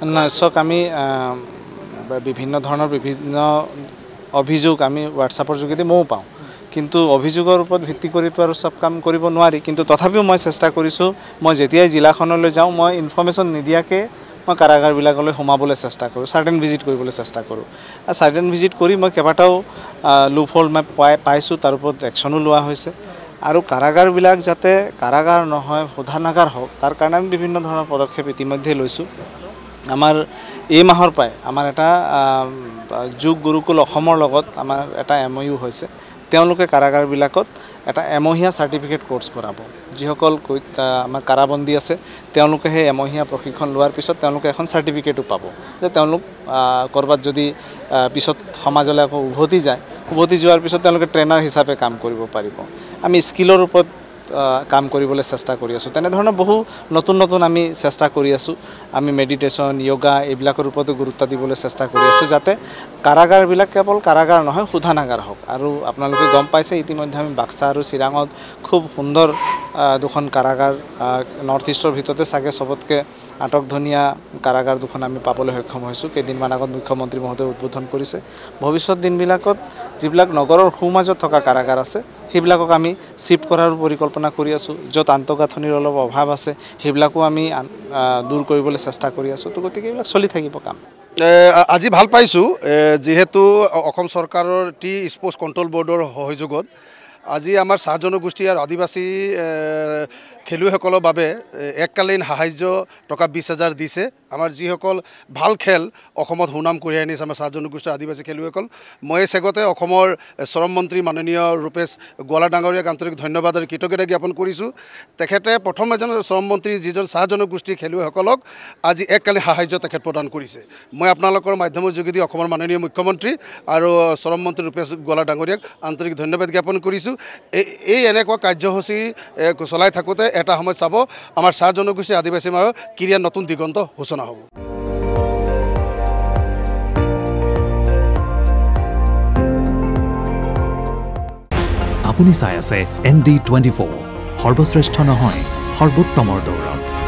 না চক আমি বিভিন্ন ধৰণৰ বিভিন্ন অভিযোগ আমি হোৱাটছআপৰ যোগেদি মও পাওঁ কিন্তু অভিযোগৰ ওপৰত ভিত্তি কৰিতো আৰু সব কাম কৰিব নোৱাৰি কিন্তু তথাপিও মই চেষ্টা কৰিছোঁ মই যেতিয়াই জিলাখনলৈ যাওঁ মই ইনফৰমেশ্যন নিদিয়াকে মই কাৰাগাৰবিলাকলৈ সোমাবলৈ চেষ্টা কৰোঁ সাৰ্টেন ভিজিট কৰিবলৈ চেষ্টা কৰোঁ আৰু সাৰ্টেন ভিজিট কৰি মই কেইবাটাও লুপহোল মই পাইছোঁ তাৰ ওপৰত একশ্যনো লোৱা হৈছে আৰু কাৰাগাৰবিলাক যাতে কাৰাগাৰ নহয় শোধনাগাৰ হওক তাৰ কাৰণে আমি বিভিন্ন ধৰণৰ পদক্ষেপ ইতিমধ্যে লৈছোঁ আমাৰ এই মাহৰ পৰাই আমাৰ এটা যোগ গুৰুকুল অসমৰ লগত আমাৰ এটা MOU হৈছে তেওঁলোকে কাৰাগাৰবিলাকত এটা এমহীয়া সাৰ্টিফিকেট কোৰ্স কৰাব যিসকল আমাৰ কাৰাবন্দী আছে তেওঁলোকে সেই এমহীয়া প্ৰশিক্ষণ লোৱাৰ পিছত তেওঁলোকে এখন সাৰ্টিফিকেটো পাব যে তেওঁলোক কৰবাত যদি পিছত সমাজলৈ আকৌ উভতি যোৱাৰ পিছত তেওঁলোকে ট্ৰেইনাৰ হিচাপে কাম কৰিব পাৰিব আমি স্কিলৰ ওপৰত কাম কৰিবলৈ চেষ্টা কৰি আছোঁ তেনে ধৰণৰ বহু নতুন আমি চেষ্টা কৰি আছোঁ আমি মেডিটেশ্যন যোগা এইবিলাকৰ ওপৰতো গুৰুত্ব দিবলৈ চেষ্টা কৰি আছোঁ যাতে কাৰাগাৰবিলাক কেৱল কাৰাগাৰ নহয় শোধনাগাৰ হওক আৰু আপোনালোকে গম পাইছে ইতিমধ্যে আমি বাক্সা আৰু চিৰাঙত খুব সুন্দৰ দুখন কাৰাগাৰ নৰ্থ ইষ্টৰ ভিতৰতে চাগে সবতকৈ আটকধুনীয়া কাৰাগাৰ দুখন আমি পাবলৈ সক্ষম হৈছোঁ কেইদিনমান আগত মুখ্যমন্ত্ৰী মহোদয়ে উদ্বোধন কৰিছে ভৱিষ্যত দিনবিলাকত যিবিলাক নগৰৰ সোঁমাজত থকা কাৰাগাৰ আছে সেইবিলাকক আমি শিফ্ট কৰাৰ পৰিকল্পনা কৰি আছোঁ য'ত আন্তঃগাঁথনিৰ অলপ অভাৱ আছে সেইবিলাকো আমি দূৰ কৰিবলৈ চেষ্টা কৰি আছোঁ তো গতিকে এইবিলাক চলি থাকিব কাম আজি ভাল পাইছোঁ যেহেতু অসম চৰকাৰৰ টি স্পোৰ্টছ কণ্ট্ৰোল বোৰ্ডৰ সহযোগত আজি আমাৰ চাহ জনগোষ্ঠী আৰু আদিবাসী খেলুৱৈসকলৰ বাবে এককালীন সাহায্য টকা 20,000 দিছে আমাৰ যিসকল ভাল খেল অসমত সুনাম কঢ়িয়াই আনিছে আমাৰ চাহ জনগোষ্ঠী আদিবাসী খেলুৱৈসকল মই চেগতে অসমৰ শ্ৰম মন্ত্ৰী মাননীয় ৰূপেশ গোৱালা ডাঙৰীয়াক আন্তৰিক ধন্যবাদ আৰু কৃতজ্ঞতা জ্ঞাপন কৰিছোঁ তেখেতে প্ৰথম এজন শ্ৰম মন্ত্ৰী যিজন চাহ জনগোষ্ঠী খেলুৱৈসকলক আজি এককালীন সাহায্য তেখেত প্ৰদান কৰিছে মই আপোনালোকৰ মাধ্যমৰ যোগেদি অসমৰ মাননীয় মুখ্যমন্ত্ৰী আৰু শ্ৰম মন্ত্ৰী ৰূপেশ গোৱালা ডাঙৰীয়াক আন্তৰিক ধন্যবাদ জ্ঞাপন কৰিছোঁ এই এনেকুৱা কাৰ্যসূচী চলাই থাকোঁতে এটা সময় চাব আমাৰ চাহ জনগোষ্ঠী আদিবাসী মাজৰ ক্ৰীড়াৰ নতুন দিগন্ত সূচনা হ'ব আপুনি চাই আছে ND24 সৰ্বশ্ৰেষ্ঠ নহয় সৰ্বোত্তমৰ দৌৰত